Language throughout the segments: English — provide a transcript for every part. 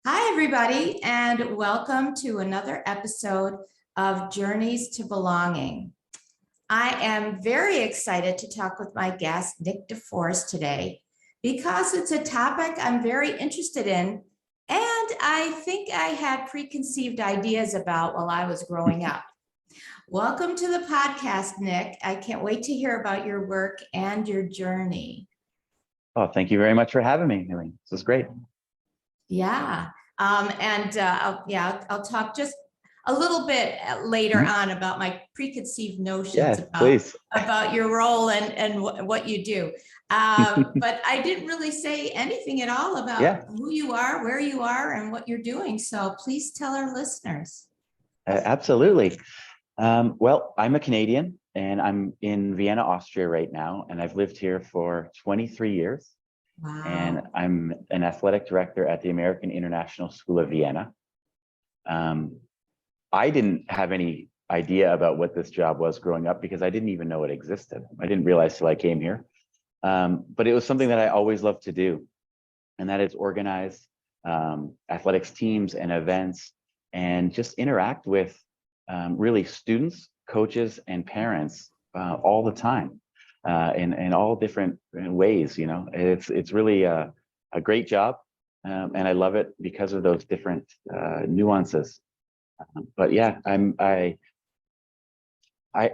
Hi, everybody, and welcome to another episode of Journeys to Belonging. I am very excited to talk with my guest, Nick DeForest, today because it's a topic I'm very interested in, and I think I had preconceived ideas about while I was growing up. Welcome to the podcast, Nick. I can't wait to hear about your work and your journey. Oh, thank you very much for having me, Helene. This is great. Yeah. I'll talk just a little bit later on about my preconceived notions about your role and what you do. But I didn't really say anything at all about who you are, where you are, and what you're doing. So please tell our listeners. Absolutely. Well, I'm a Canadian and I'm in Vienna, Austria right now, and I've lived here for 23 years. Wow. And I'm an athletic director at the American International School of Vienna. I didn't have any idea about what this job was growing up because I didn't even know it existed. I didn't realize till I came here. But it was something that I always loved to do, and that is organize athletics teams and events and just interact with really students, coaches, and parents all the time. In all different ways, you know, it's really a great job, and I love it because of those different nuances. But yeah, I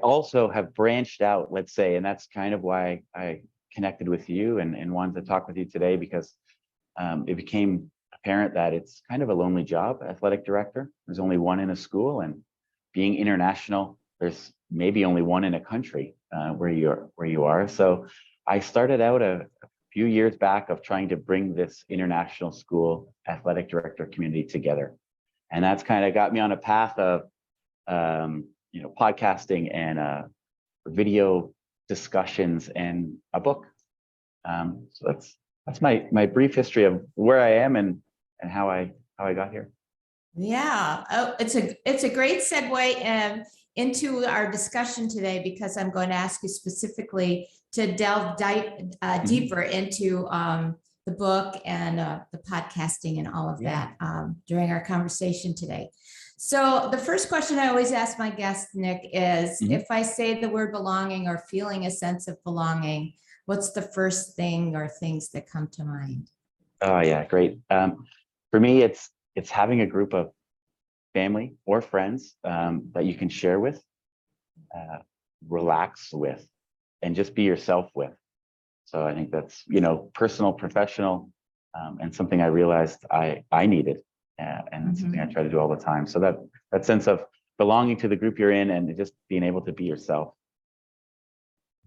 also have branched out, let's say, and that's kind of why I connected with you and wanted to talk with you today, because it became apparent that it's kind of a lonely job, athletic director. There's only one in a school, and being international, there's maybe only one in a country where you are. So I started out a few years back of trying to bring this international school athletic director community together, and that's kind of got me on a path of podcasting and video discussions and a book. So that's my brief history of where I am and how I got here. Yeah, it's a great segue into our discussion today, because I'm going to ask you specifically to delve deeper into the book and the podcasting and all of that during our conversation today. So the first question I always ask my guests, Nick, is if I say the word belonging or feeling a sense of belonging, what's the first thing or things that come to mind? Oh yeah, great. For me, it's having a group of family or friends that you can share with, relax with, and just be yourself with. So I think that's, personal, professional, and something I realized I needed, and it's something I try to do all the time. So that sense of belonging to the group you're in and just being able to be yourself.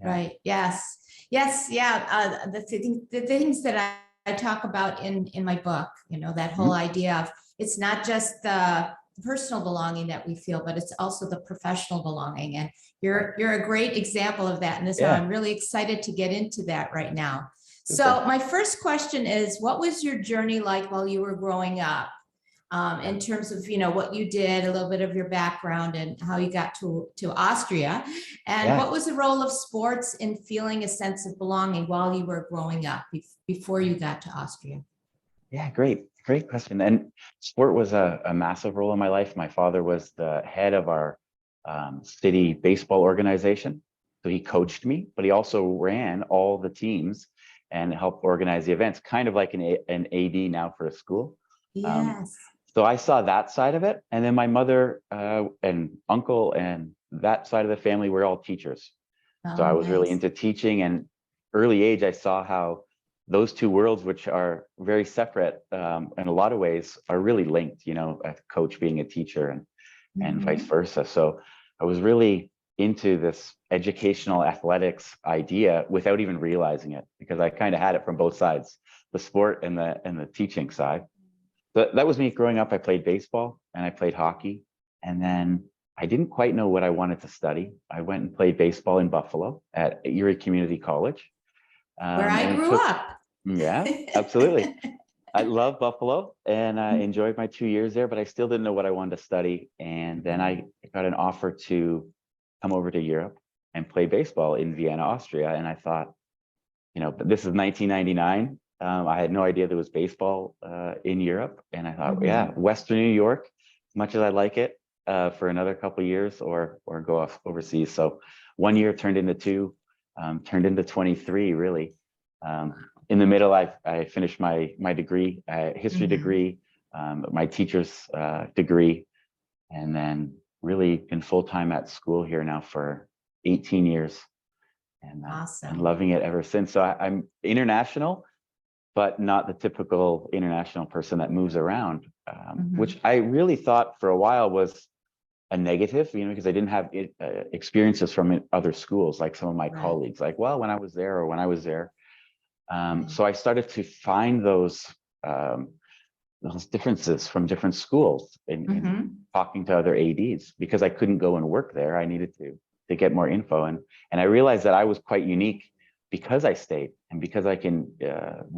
Yeah. Right. Yes. Yeah. The things that I talk about in my book, that whole idea of it's not just the personal belonging that we feel, but it's also the professional belonging. And you're a great example of that. And this I'm really excited to get into that right now. So my first question is, what was your journey like while you were growing up? In terms of, what you did, a little bit of your background and how you got to Austria, and what was the role of sports in feeling a sense of belonging while you were growing up before you got to Austria? Yeah, great question. And sport was a massive role in my life. My father was the head of our city baseball organization. So he coached me, but he also ran all the teams and helped organize the events, kind of like an AD now for a school. Yes. So I saw that side of it. And then my mother and uncle and that side of the family were all teachers. So I was really into teaching, and early age, I saw how those two worlds, which are very separate in a lot of ways, are really linked, a coach being a teacher and vice versa. So I was really into this educational athletics idea without even realizing it, because I kind of had it from both sides, the sport and the teaching side. But that was me growing up. I played baseball and I played hockey, and then I didn't quite know what I wanted to study. I went and played baseball in Buffalo at Erie Community College. Where I grew up. Yeah, absolutely. I love Buffalo, and I enjoyed my 2 years there, but I still didn't know what I wanted to study. And then I got an offer to come over to Europe and play baseball in Vienna, Austria. And I thought, this is 1999. I had no idea there was baseball in Europe, and I thought, Mhm. yeah, Western New York, as much as I like it, for another couple of years, or go off overseas. So 1 year turned into 2, turned into 23, really. In the middle, I finished my degree, history Mhm. degree, my teacher's degree, and then really been full-time at school here now for 18 years, and Awesome. loving it ever since. So I'm international, but not the typical international person that moves around, which I really thought for a while was a negative, because I didn't have experiences from other schools, like some of my Right. colleagues, like, well, when I was there or when I was there. Right. So I started to find those differences from different schools in Mhm. talking to other ADs, because I couldn't go and work there. I needed to get more info, and I realized that I was quite unique because I stayed, and because I can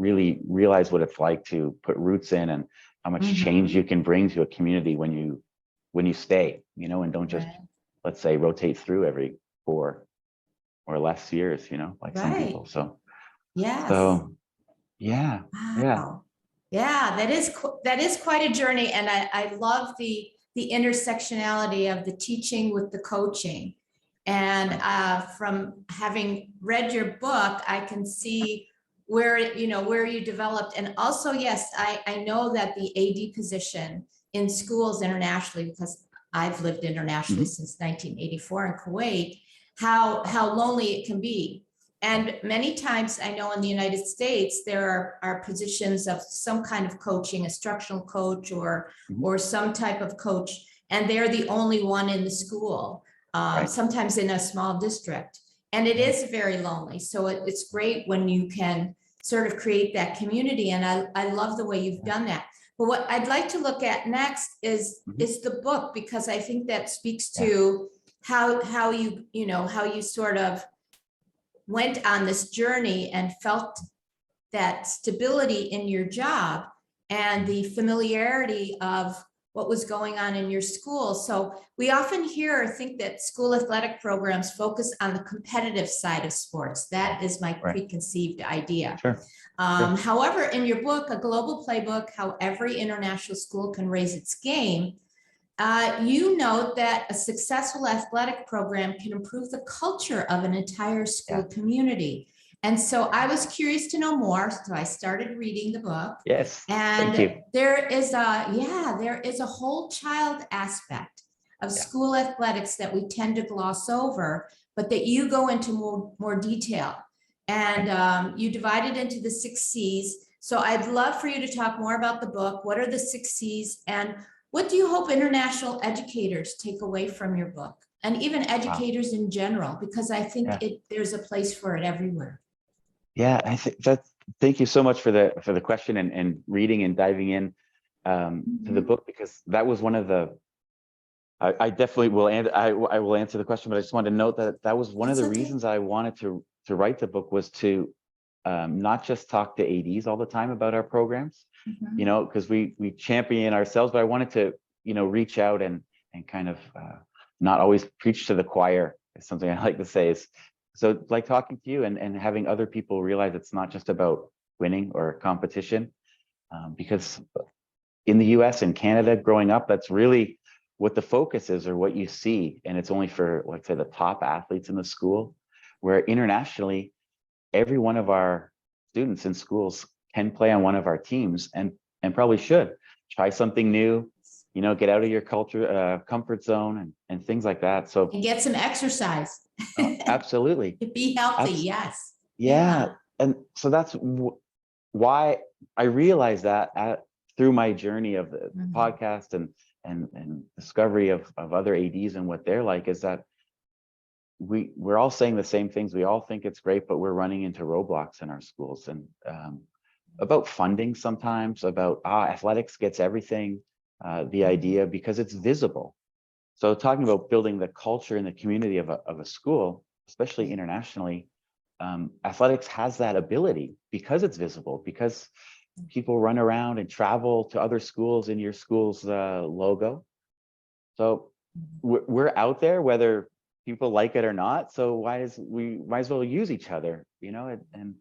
really realize what it's like to put roots in, and how much change Mhm. you can bring to a community when you stay, and don't just, Right. let's say, rotate through every 4 or less years, like some Right. people. So Yes. yeah, yeah, Wow. Yeah, that is quite a journey, and I love the intersectionality of the teaching with the coaching. And from having read your book, I can see where you developed. And also, yes, I know that the AD position in schools internationally, because I've lived internationally mhm, since 1984 in Kuwait, how lonely it can be. And many times I know in the United States, there are positions of some kind of coaching, instructional coach mhm, or some type of coach, and they're the only one in the school, right, sometimes in a small district. And it yeah, is very lonely. So it's great when you can sort of create that community. And I love the way you've yeah, done that. But what I'd like to look at next mhm, is the book, because I think that speaks yeah, to how you sort of went on this journey and felt that stability in your job and mhm, the familiarity of what was going on in your school. So we often hear or think that school athletic programs focus on the competitive side of sports. yeah, That is my right, preconceived idea. sure, sure, However, in your book, A Global Playbook, How Every International School Can Raise Its Game, you note that a successful athletic program can improve the culture of an entire school yeah, community. And so I was curious to know more, so I started reading the book. yes, thank And you, there is a whole child aspect of yeah, school athletics that we tend to gloss over, but that you go into more detail. And right. you divide it into the 6 C's. So I'd love for you to talk more about the book. What are the 6 C's, and what do you hope international educators take away from your book, and even Wow, educators in general? Because I think yeah, there's a place for it everywhere. yeah, I think that. Thank you so much for the question, and reading and diving in to the Mhm. book, because that was one of the. I definitely will, and I will answer the question, but I just wanted to note that that was one of That's the okay. reasons I wanted to write the book, was to not just talk to ADs all the time about our programs, Mhm. because we champion ourselves, but I wanted to, reach out and kind of not always preach to the choir, is something I like to say. Is so, like, talking to you and having other people realize it's not just about winning or competition, because in the US and Canada growing up, that's really what the focus is, or what you see. And it's only for, let's say, the top athletes in the school, where internationally, every one of our students in schools can play on one of our teams, and probably should try something new, get out of your comfort zone, and things like that. So And get some exercise. absolutely. Be healthy. Abs- Yes. yeah. Yeah. And so that's why I realized that through my journey of the Mhm. podcast, and discovery of other ADs and what they're like, is that we're all saying the same things. We all think it's great, but we're running into roadblocks in our schools, and about funding, sometimes about athletics gets everything, the idea, because it's visible. So talking about building the culture and the community of a school, especially internationally, athletics has that ability, because it's visible, because people run around and travel to other schools in your school's logo. So we're out there, whether people like it or not. So we might as well use each other, and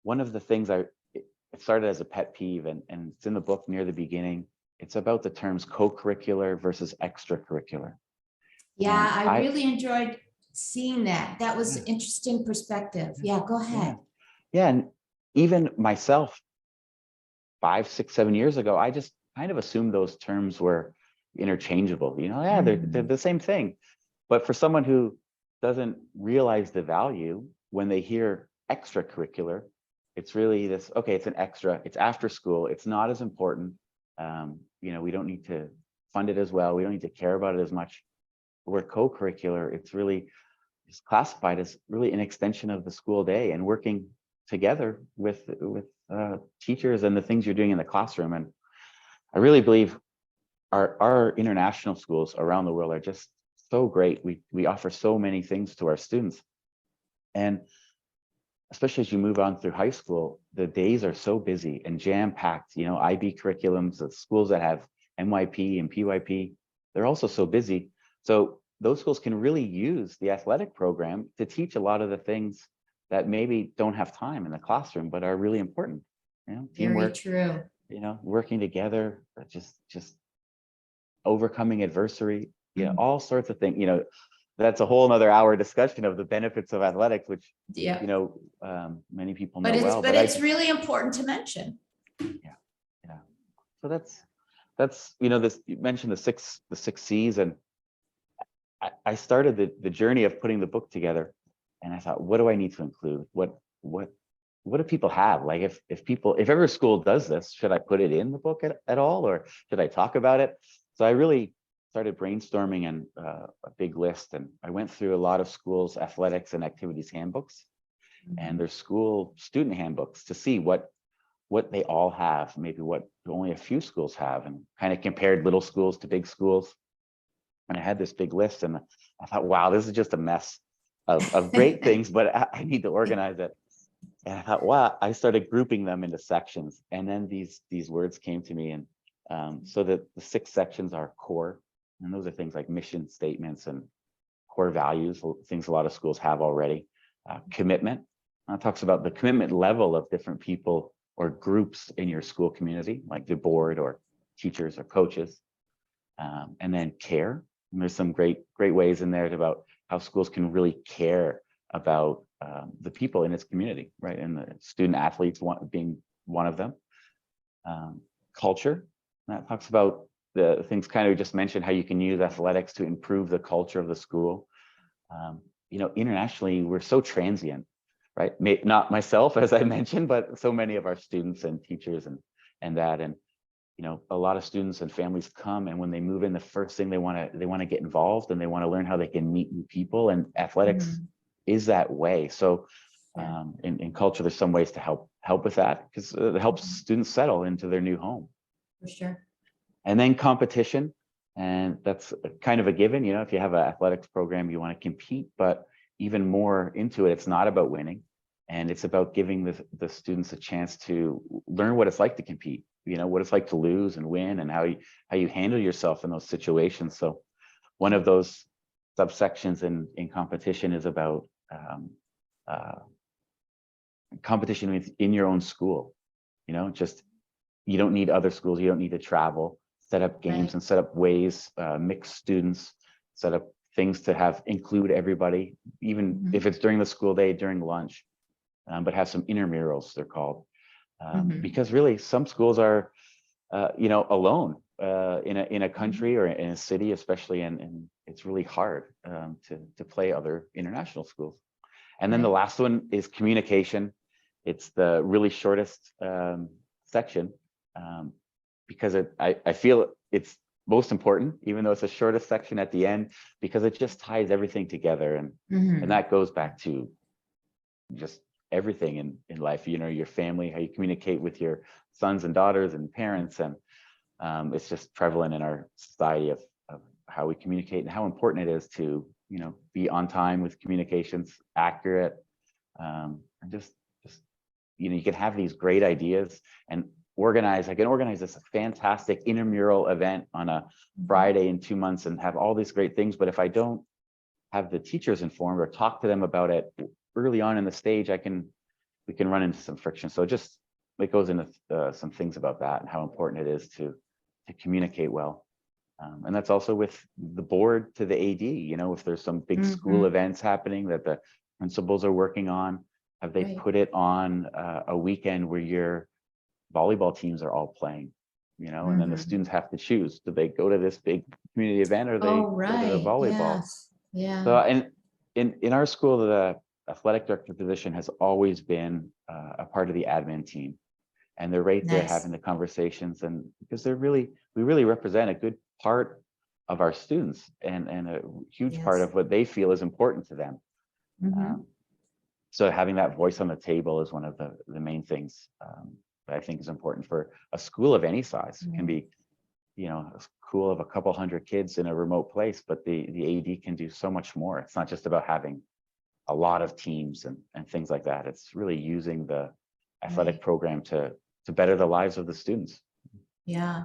one of the things it started as a pet peeve, and it's in the book near the beginning. It's about the terms co-curricular versus extracurricular. Yeah, And I really enjoyed seeing that. That was an interesting perspective. Yeah, go ahead. Yeah, and even myself, 5, 6, 7 years ago, I just kind of assumed those terms were interchangeable. Yeah, they're the same thing. But for someone who doesn't realize the value, when they hear extracurricular, it's really this, okay, it's an extra, it's after school, it's not as important. We don't need to fund it as well. We don't need to care about it as much. Where co-curricular, it's classified as really an extension of the school day and working together with teachers and the things you're doing in the classroom. And I really believe our international schools around the world are just so great. We offer so many things to our students. And especially as you move on through high school, the days are so busy and jam-packed. IB curriculums, the schools that have MYP and PYP, they're also so busy. So those schools can really use the athletic program to teach a lot of the things that maybe don't have time in the classroom, but are really important. Teamwork, very true. Working together, just overcoming adversity, all sorts of things. That's a whole nother hour discussion of the benefits of athletics, which many people know well. But it's really important to mention. Yeah. So that's this. You mentioned the six C's, and I started the journey of putting the book together, and I thought, what do I need to include? What do people have? Like, if ever school does this, should I put it in the book at all, or should I talk about it? So I really started brainstorming and a big list, and I went through a lot of schools' athletics and activities handbooks and their school student handbooks to see what they all have, maybe what only a few schools have, and kind of compared little schools to big schools. And I had this big list, and I thought, wow, this is just a mess of great things, but I need to organize it. And I thought, wow, I started grouping them into sections, and then these words came to me. And so the 6 sections are core, and those are things like mission statements and core values, things a lot of schools have already. Commitment, talks about the commitment level of different people or groups in your school community, like the board or teachers or coaches. And then care, and there's some great ways in there about how schools can really care about the people in its community, right? And the student athletes being one of them. Culture, that talks about the things kind of just mentioned, how you can use athletics to improve the culture of the school. Internationally, we're so transient, right? Not myself, as I mentioned, but so many of our students and teachers and a lot of students and families come, and when they move in, the first thing they want to get involved, and they want to learn how they can meet new people, and athletics is that way. So in culture, there's some ways to help with that, because it helps students settle into their new home. For sure. And then competition, and that's kind of a given. If you have an athletics program, you want to compete, but even more into it, it's not about winning, and it's about giving the students a chance to learn what it's like to compete. What it's like to lose and win, and how you handle yourself in those situations. So one of those subsections in competition is about competition within your own school. You don't need other schools, you don't need to travel, set up games and set up ways, mix students, set up things to include everybody, even if it's during the school day, during lunch, but have some intramurals, they're called. Because really some schools are, alone in a country or in a city, especially, and it's really hard to play other international schools. And then the last one is communication. It's the really shortest section, because I feel it's most important, even though it's the shortest section at the end, because it just ties everything together. And that goes back to just everything in life, your family, how you communicate with your sons and daughters and parents. And it's just prevalent in our society of how we communicate and how important it is to, be on time with communications, accurate, and just, you can have these great ideas and I can organize this fantastic intramural event on a Friday in 2 months and have all these great things. But if I don't have the teachers informed or talk to them about it early on in the stage, we can run into some friction. So just it goes into some things about that and how important it is to communicate well. And that's also with the board to the AD, if there's some big school events happening that the principals are working on, have they put it on a weekend where your volleyball teams are all playing, and then the students have to choose, do they go to this big community event or they go to the volleyball? Yes. Yeah. So, and in our school, the athletic director position has always been a part of the admin team, and they're right there having the conversations, and because we really represent a good part of our students and a huge part of what they feel is important to them. So having that voice on the table is one of the main things that I think is important for a school of any size. It can be, a school of a couple hundred kids in a remote place, but the AD can do so much more. It's not just about having a lot of teams and things like that. It's really using the athletic program to better the lives of the students. Yeah.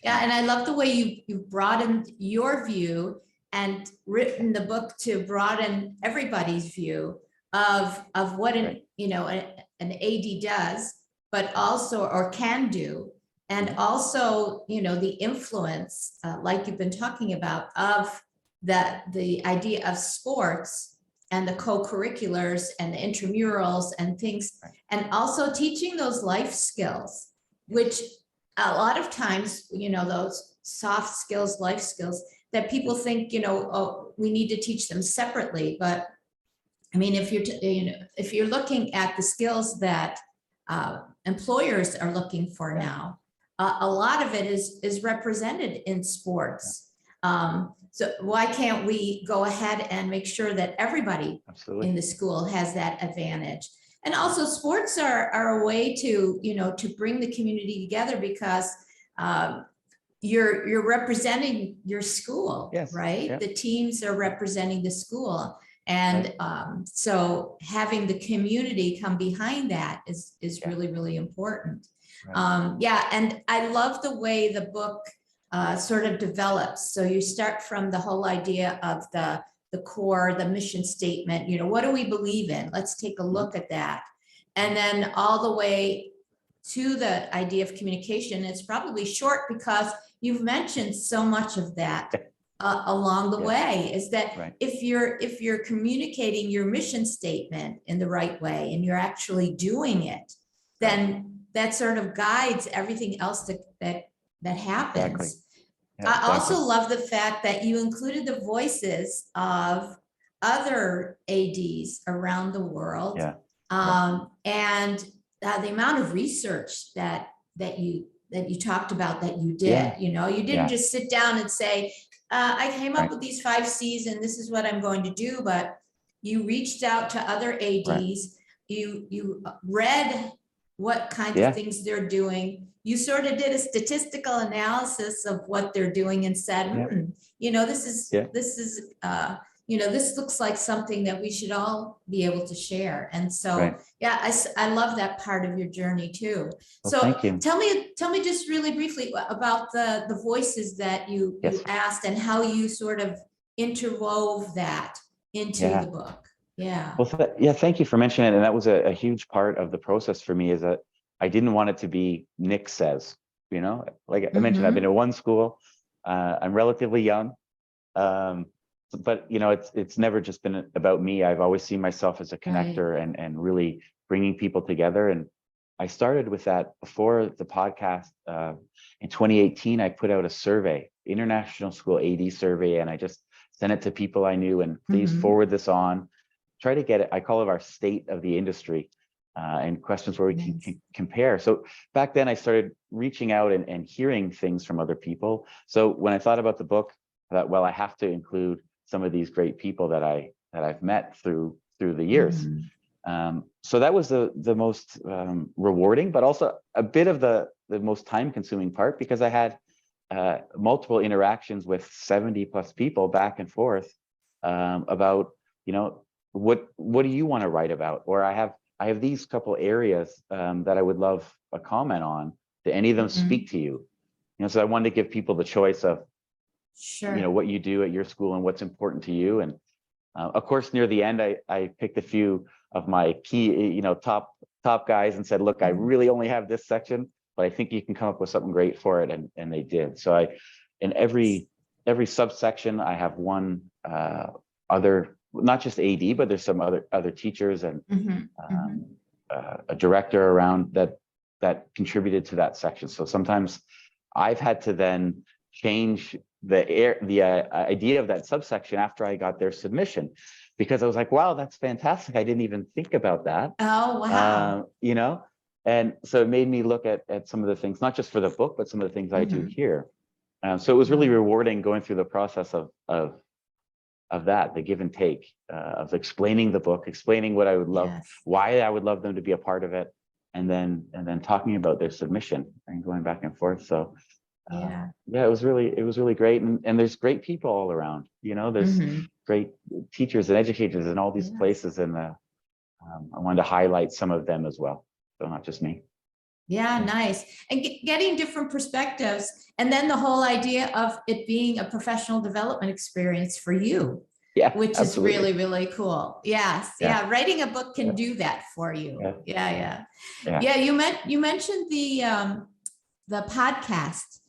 Yeah. And I love the way you broadened your view and written the book to broaden everybody's view of what an AD does, but also, or can do. And also, the influence, like you've been talking about, of the idea of sports and the co-curriculars and the intramurals and things, and also teaching those life skills, which a lot of times, those soft skills, life skills that people think, oh, we need to teach them separately. But I mean, if you're looking at the skills that employers are looking for now, a lot of it is represented in sports. So why can't we go ahead and make sure that everybody in the school has that advantage? And also sports are a way to, to bring the community together, because you're representing your school, right? Yeah. The teams are representing the school. And so having the community come behind that is really, really important. Yeah, and I love the way the book sort of develops. So you start from the whole idea of the core, the mission statement, what do we believe in? Let's take a look at that. And then all the way to the idea of communication. It's probably short because you've mentioned so much of that along the way, is that if you're communicating your mission statement in the right way and you're actually doing it, then that sort of guides everything else that happens. Yeah, I also love the fact that you included the voices of other ADs around the world, and the amount of research that you talked about that you did. You didn't just sit down and say, I came up with these 5 C's and this is what I'm going to do, but you reached out to other ADs. You read what kinds of things they're doing. You sort of did a statistical analysis of what they're doing and said, this looks like something that we should all be able to share. And so, I love that part of your journey too. Well, so thank you. Tell me just really briefly about the voices that you asked and how you sort of interwove that into the book. Yeah. Well, thank you for mentioning it. And that was a huge part of the process for me, is that I didn't want it to be Nick says, like I mentioned, I've been to one school, I'm relatively young, but it's never just been about me. I've always seen myself as a connector and really bringing people together. And I started with that before the podcast. In 2018, I put out a survey, International School AD survey, and I just sent it to people I knew, and please forward this on. Try to get it. I call it our state of the industry, and questions where we can compare. So back then I started reaching out and hearing things from other people. So when I thought about the book, I thought, well, I have to include some of these great people that I've met through the years. So that was the most rewarding, but also a bit of the most time-consuming part, because I had multiple interactions with 70+ people back and forth about, what do you want to write about? Or I have these couple areas that I would love a comment on. Do any of them speak to you? So I wanted to give people the choice of, what you do at your school and what's important to you. And of course, near the end, I picked a few of my key, top top guys and said, look, I really only have this section, but I think you can come up with something great for it. And they did. So in every subsection, I have one other, not just AD, but there's some other teachers and a director around that contributed to that section. So sometimes I've had to then change the idea of that subsection after I got their submission, because I was like, wow, that's fantastic. I didn't even think about that. Oh, wow. You know, and so it made me look at some of the things, not just for the book, but some of the things I do here. So it was really rewarding going through the process of that, the give and take, of explaining the book, explaining what I would love, why I would love them to be a part of it, and then talking about their submission and going back and forth. So yeah, it was really great. And there's great people all around, you know, there's great teachers and educators in all these places. And I wanted to highlight some of them as well. So not just me. Yeah, nice. And getting different perspectives. And then the whole idea of it being a professional development experience for you. Yeah, which absolutely. Is really, really cool. Yes. Yeah. Writing a book can do that for you. Yeah. You mentioned the podcast.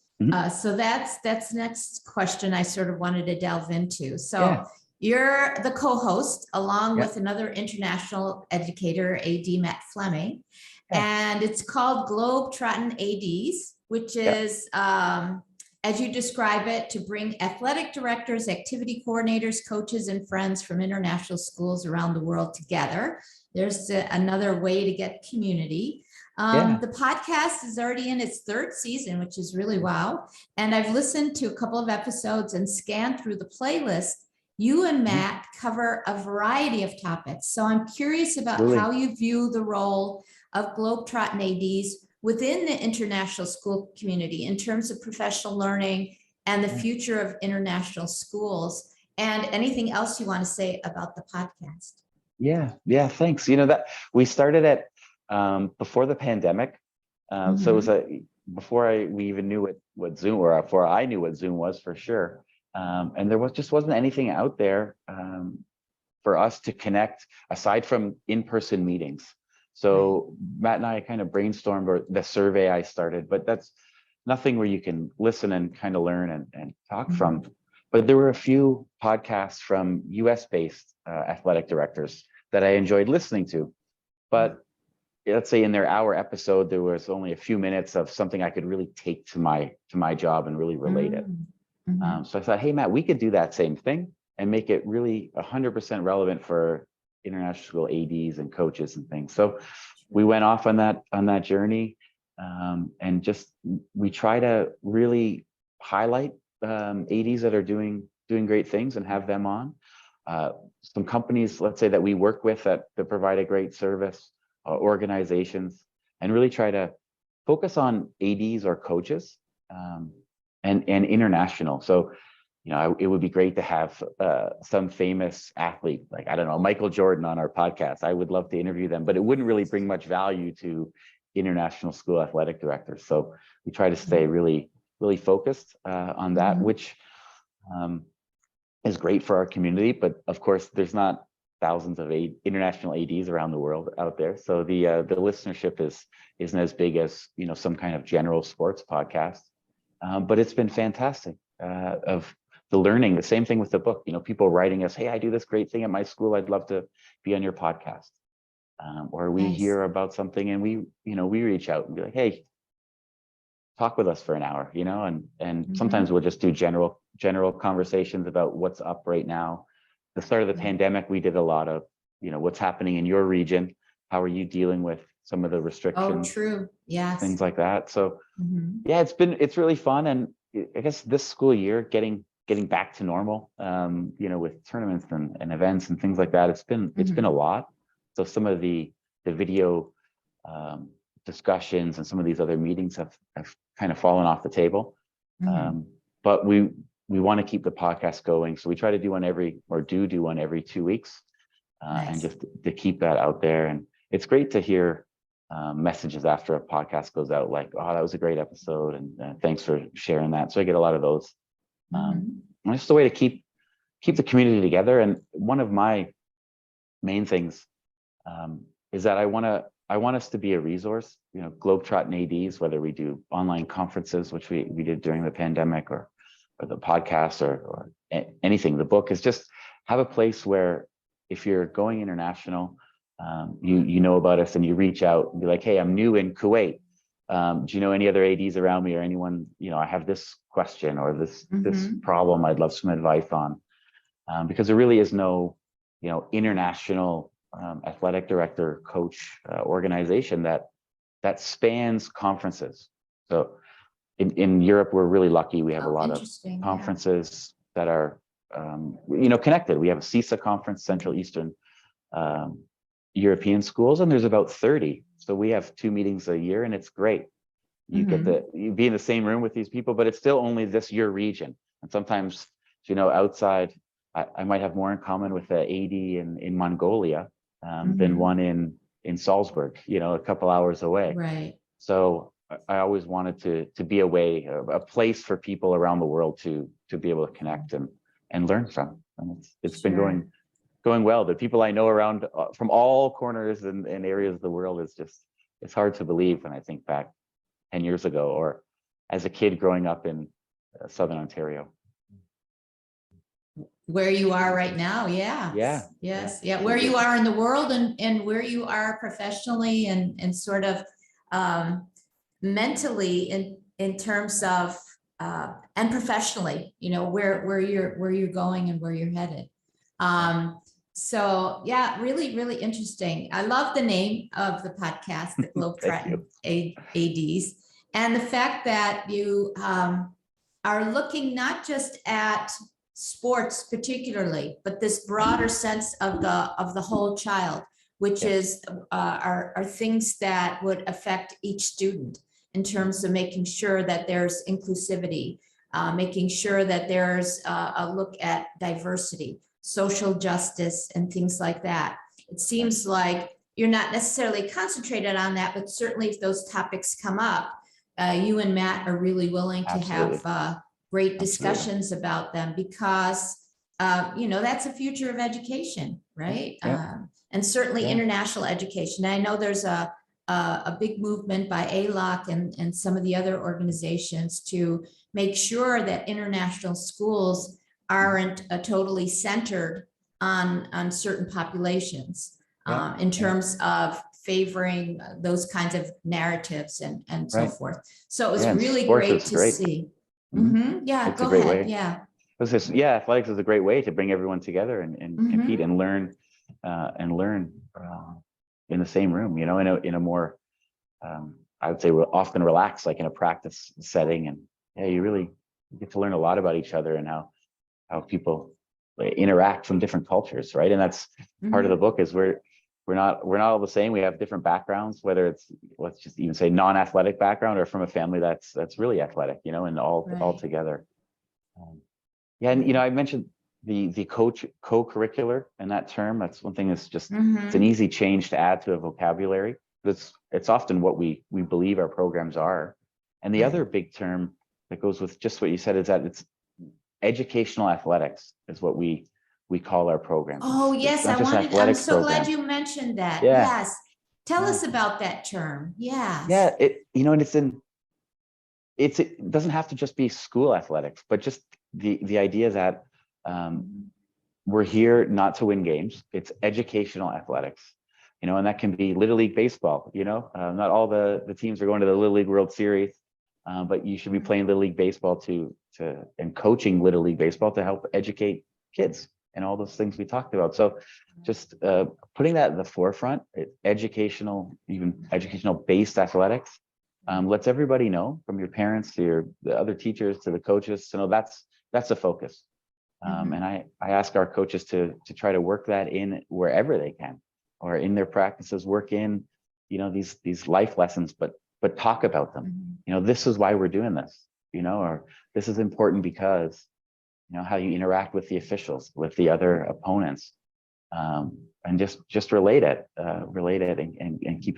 So that's next question I sort of wanted to delve into. So you're the co-host along with another international educator, AD Matt Fleming, and it's called Globetrottin'ADs, which is, as you describe it, to bring athletic directors, activity coordinators, coaches, and friends from international schools around the world together. There's another way to get community. The podcast is already in its 3rd season, which is really wow. And I've listened to a couple of episodes and scanned through the playlist. You and Matt cover a variety of topics. So I'm curious about how you view the role of Globetrottin'ADs within the international school community in terms of professional learning and the future of international schools, and anything else you want to say about the podcast. Yeah, thanks. You know, that we started it before the pandemic. So it was before we even knew what Zoom, or before I knew what Zoom was for sure. And there just wasn't anything out there for us to connect aside from in-person meetings. So Matt and I kind of brainstormed, or the survey I started, but that's nothing where you can listen and kind of learn and talk from. But there were a few podcasts from US-based athletic directors that I enjoyed listening to. But let's say in their hour episode, there was only a few minutes of something I could really take to my job and really relate it. So I thought, hey, Matt, we could do that same thing and make it really 100% relevant for international school ADs and coaches and things. So we went off on that journey, and just we try to really highlight ADs that are doing great things and have them on. Some companies, let's say, that we work with that provide a great service, organizations, and really try to focus on ADs or coaches and international. So, you know, it would be great to have some famous athlete, like, I don't know, Michael Jordan on our podcast. I would love to interview them, but it wouldn't really bring much value to international school athletic directors. So we try to stay really, really focused on that, which is great for our community. But of course, there's not thousands of international ADs around the world out there. So the listenership isn't as big as, you know, some kind of general sports podcast. But it's been fantastic of the learning. The same thing with the book, you know, people writing us, hey, I do this great thing at my school. I'd love to be on your podcast. Or we hear about something and we reach out and be like, hey, talk with us for an hour, you know, and sometimes we'll just do general conversations about what's up right now. The start of the pandemic, we did a lot of, you know, what's happening in your region. How are you dealing with some of the restrictions? Oh, true. Yes. Things like that. So yeah, it's really fun. And I guess this school year, getting back to normal, you know, with tournaments and events and things like that, it's been a lot. So some of the video discussions and some of these other meetings have kind of fallen off the table. But we want to keep the podcast going. So we try to do one every 2 weeks, and just to keep that out there. And it's great to hear messages after a podcast goes out, like, oh, that was a great episode, and thanks for sharing that. So I get a lot of those. And it's just a way to keep the community together. And one of my main things is that I want to I want us to be a resource, Globetrottin'ADs, whether we do online conferences, which we did during the pandemic, or the podcast, or anything. The book is just have a place where if you're going international, you know about us and you reach out and be like, hey, I'm new in Kuwait. Do you know any other ADs around me, or anyone, I have this question or this problem I'd love some advice on. Because there really is no, international athletic director, coach organization that spans conferences. So in Europe, we're really lucky. We have a lot of conferences that are, connected. We have a CISA conference, Central Eastern European schools, and there's about 30. So we have 2 meetings a year, and it's great. You you be in the same room with these people, but it's still only your region. And sometimes, outside, I might have more in common with the AD in Mongolia than one in Salzburg, a couple hours away. Right. So I always wanted to be a place for people around the world to be able to connect and learn from. And it's been going well. The people I know around from all corners and areas of the world it's hard to believe when I think back 10 years ago, or as a kid growing up in Southern Ontario. Where you are right now. Yes. Where you are in the world, and where you are professionally and sort of mentally in terms of and professionally, where you're going and where you're headed. So yeah, really, really interesting. I love the name of the podcast, the Globetrottin'ADs, and the fact that you are looking not just at sports particularly, but this broader sense of the whole child, which is are things that would affect each student in terms of making sure that there's inclusivity, making sure that there's a look at diversity, social justice, and things like that. It seems like you're not necessarily concentrated on that, but certainly if those topics come up, you and Matt are really willing to have great discussions about them, because that's the future of education, right? And certainly international education. I know there's a big movement by ALOC and some of the other organizations to make sure that international schools aren't totally centered on certain populations in terms of favoring those kinds of narratives and so forth. So it was really great to see. Yeah, it's go a great ahead. way. Yeah. Athletics is a great way to bring everyone together and compete and learn in the same room, in a more, I would say, we're often relaxed, like in a practice setting. And you really get to learn a lot about each other and how people interact from different cultures, right? And that's part of the book, is we're not all the same. We have different backgrounds, whether it's, let's just even say, non-athletic background, or from a family that's really athletic, and all together. And I mentioned the co-curricular and that term. That's one thing that's just it's an easy change to add to a vocabulary, but it's often what we believe our programs are. And the other big term that goes with just what you said is that it's educational athletics is what we call our programs. Oh, yes, I'm so glad you mentioned that. Yes. Tell us about that term. Yes. Yeah, and it doesn't have to just be school athletics, but just the idea that we're here not to win games. It's educational athletics, and that can be Little League baseball. Not all the teams are going to the Little League World Series, but you should be playing Little League baseball and coaching Little League baseball to help educate kids and all those things we talked about. So just putting that at the forefront, educational based athletics, lets everybody know, from your parents to the other teachers to the coaches, to know that's the focus. And I ask our coaches to try to work that in wherever they can, or in their practices, work in, these life lessons, but talk about them. This is why we're doing this, or this is important because, how you interact with the officials, with the other opponents, and just relate it and keep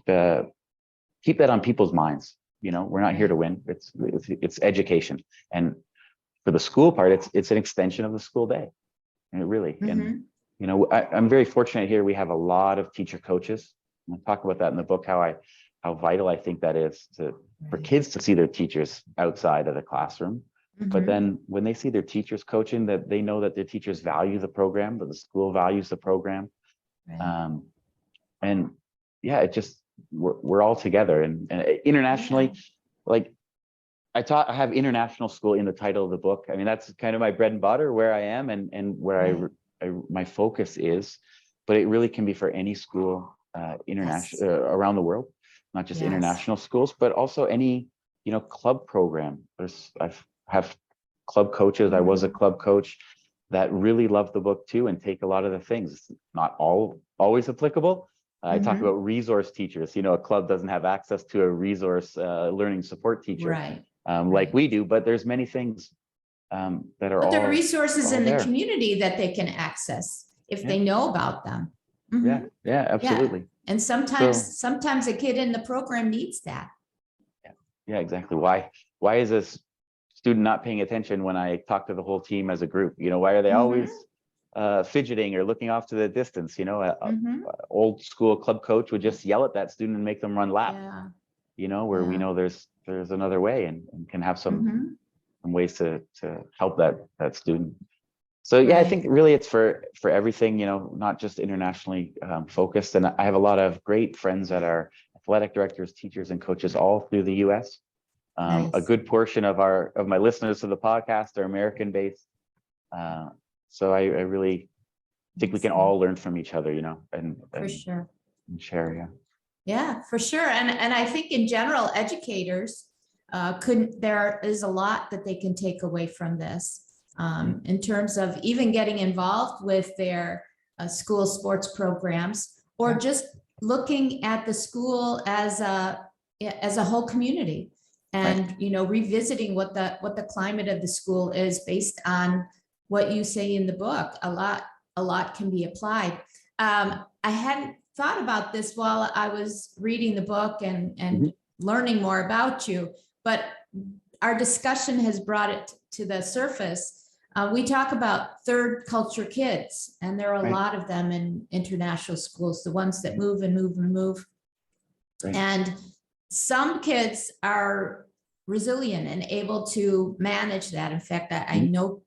that on people's minds. We're not here to win. It's education. And for the school part, it's an extension of the school day. And it really, and I'm very fortunate here. We have a lot of teacher coaches I talk about that in the book, how vital I think that is for kids to see their teachers outside of the classroom. But then when they see their teachers coaching, that they know that their teachers value the program, that the school values the program. And yeah, it just, we're all together. And internationally, like I have international school in the title of the book. I mean, that's kind of my bread and butter, where I am and where my focus is, but it really can be for any school international around the world, not just international schools, but also any, club program. I have club coaches. I was a club coach that really love the book too, and take a lot of the things. It's not always applicable. I talk about resource teachers. A club doesn't have access to a resource learning support teacher like we do, but there's many things that are there are resources in the there. Community that they can access if they know about them. Yeah, absolutely. And sometimes a kid in the program needs that. Yeah, exactly. Why is this student not paying attention when I talk to the whole team as a group? Why are they always fidgeting or looking off to the distance? Old school club coach would just yell at that student and make them run lap. Where we know there's another way and can have some ways to help that student. So yeah, I think really it's for everything, not just internationally focused. And I have a lot of great friends that are athletic directors, teachers, and coaches all through the U.S. A good portion of my listeners to the podcast are American based. So I really think we can all learn from each other, and for sure, and share. Yeah, for sure. And I think in general, educators there is a lot that they can take away from this. In terms of even getting involved with their school sports programs, or just looking at the school as a whole community, and revisiting what the climate of the school is based on what you say in the book. A lot can be applied. I hadn't thought about this while I was reading the book and learning more about you, but our discussion has brought it to the surface. We talk about third culture kids, and there are a lot of them in international schools, the ones that move and move and move. And some kids are resilient and able to manage that. In fact, I know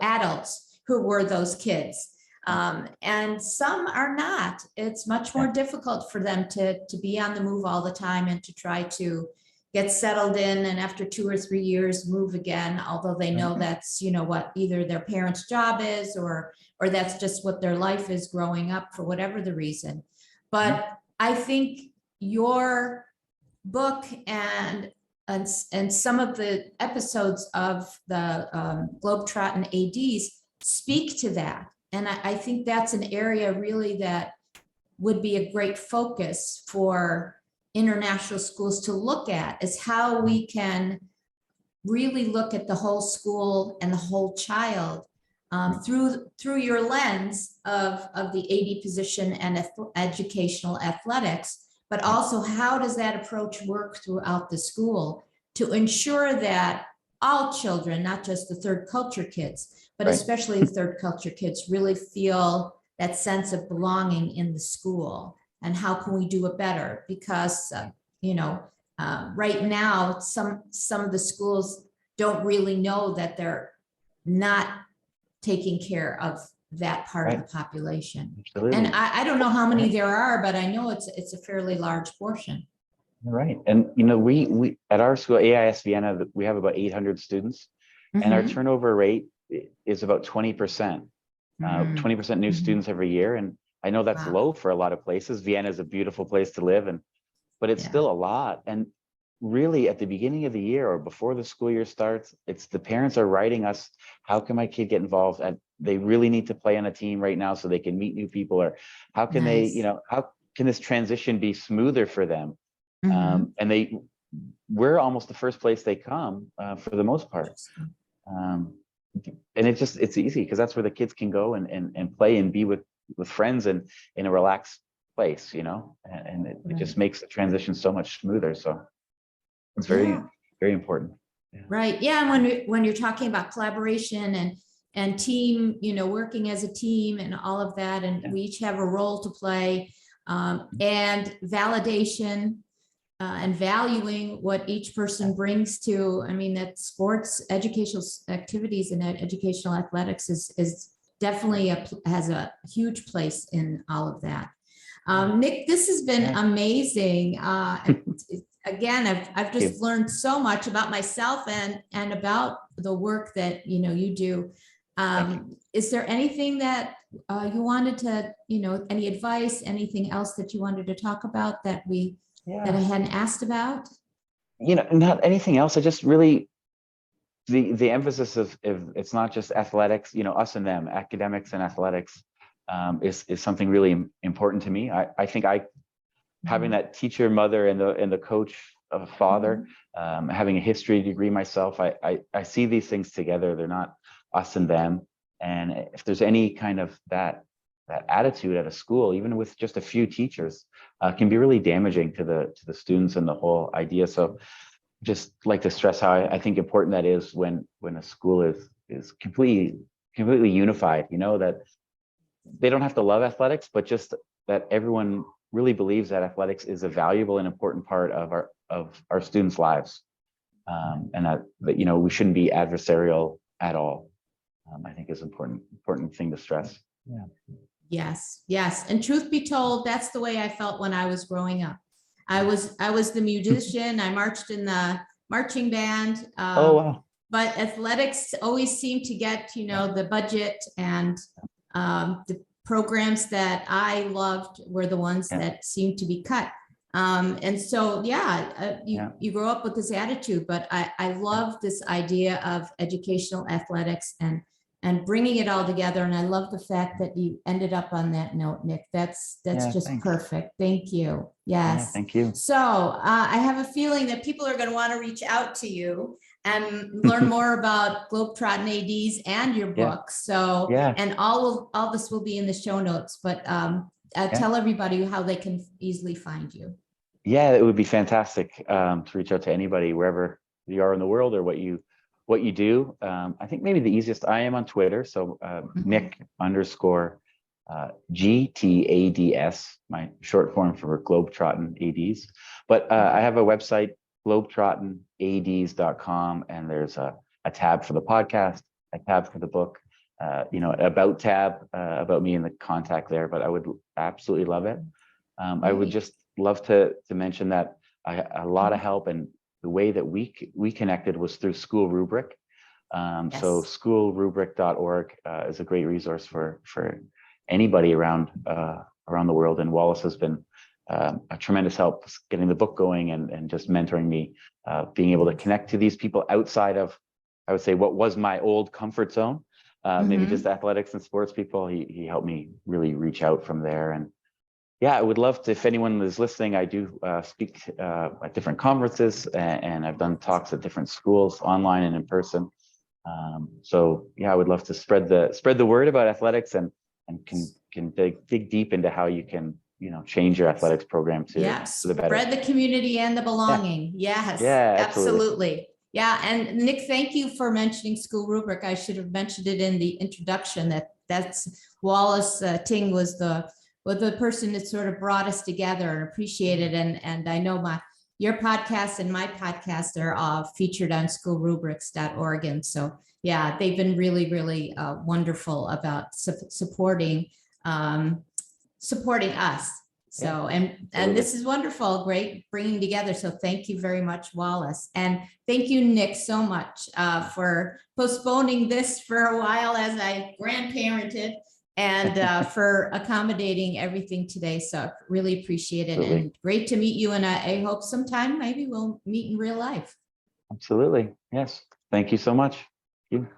adults who were those kids, and some are not. It's much more difficult for them to be on the move all the time and to try to get settled in, and after 2 or 3 years move again, although they know that's what either their parents' job is or that's just what their life is growing up, for whatever the reason. But I think your book and some of the episodes of the Globetrottin'ADs speak to that, and I think that's an area really that would be a great focus for international schools to look at, is how we can really look at the whole school and the whole child through your lens of the AD position and educational athletics, but also how does that approach work throughout the school to ensure that all children, not just the third culture kids, but especially the third culture kids, really feel that sense of belonging in the school. And how can we do it better? Because, right now, some of the schools don't really know that they're not taking care of that part of the population. Absolutely. And I don't know how many there are, but I know it's a fairly large portion. Right. And, we at our school, AIS Vienna, we have about 800 students, and our turnover rate is about 20%, 20% new students every year. And I know that's low for a lot of places. Vienna is a beautiful place to live, but it's still a lot. And really, at the beginning of the year or before the school year starts, it's the parents are writing us, how can my kid get involved? And they really need to play on a team right now so they can meet new people, or how can they, how can this transition be smoother for them? And we're almost the first place they come for the most part. And it's easy because that's where the kids can go and play and be with friends and in a relaxed place, and it just makes the transition so much smoother. So it's very, very important. Right. Yeah. And when you're talking about collaboration and team, working as a team and all of that, and we each have a role to play. and validation, and valuing what each person brings to, I mean, that sports, educational activities and educational athletics is definitely has a huge place in all of that. Nick, this has been amazing. Again, I've just learned so much about myself and about the work that, you do. Is there anything that you wanted to, any advice, anything else that you wanted to talk about that that I hadn't asked about? Not anything else. I just really, the emphasis of it's not just athletics, us and them, academics and athletics, is something really important to me. I think having that teacher mother and the coach of a father, having a history degree myself, I see these things together. They're not us and them. And if there's any kind of that attitude at a school, even with just a few teachers, can be really damaging to the students and the whole idea. So just like to stress how I think important that is when a school is completely unified, that they don't have to love athletics, but just that everyone really believes that athletics is a valuable and important part of our students' lives. And that we shouldn't be adversarial at all. I think is important thing to stress. Yeah. Yes. And truth be told, that's the way I felt when I was growing up. I was the musician. I marched in the marching band. Oh, wow. But athletics always seemed to get, the budget, and the programs that I loved were the ones that seemed to be cut. And so, you grow up with this attitude, but I love this idea of educational athletics and bringing it all together. And I love the fact that you ended up on that note, Nick. That's just thanks. Perfect. Thank you. Yes. Yeah, thank you. So I have a feeling that people are going to want to reach out to you and learn more about Globetrottin'ADs and your book. So, and all this will be in the show notes, but tell everybody how they can easily find you. Yeah, it would be fantastic to reach out to anybody wherever you are in the world or what you do. I think maybe the easiest, I am on Twitter. So Nick_GTADS, my short form for Globetrottin'ADs. But I have a website, Globetrottin'ADs.com, and there's a tab for the podcast, a tab for the book, about tab about me in the contact there. But I would absolutely love it. I would just love to mention that a lot of help, and the way that we connected was through School Rubric. So schoolrubric.org is a great resource for anybody around the world. And Wallace has been a tremendous help getting the book going and just mentoring me, being able to connect to these people outside of, I would say, what was my old comfort zone, maybe just athletics and sports people. He helped me really reach out from there. And yeah, I would love to, if anyone is listening, I do speak at different conferences, and I've done talks at different schools, online and in person. So yeah, I would love to spread the word about athletics and can dig deep into how you can, change your athletics program to the better. Spread the community and the belonging. Yes, absolutely. Yeah, and Nick, thank you for mentioning School Rubric. I should have mentioned it in the introduction that's Wallace Ting was the person that sort of brought us together and appreciated. And I know your podcast and my podcast are featured on schoolrubrics.org. And so, yeah, they've been really, really wonderful about supporting us. So, and this is wonderful, great bringing together. So thank you very much, Wallace. And thank you, Nick, so much for postponing this for a while as I grandparented, and for accommodating everything today. So really appreciate it. Absolutely. And great to meet you. And I hope sometime maybe we'll meet in real life. Absolutely. Yes. Thank you so much. Thank you.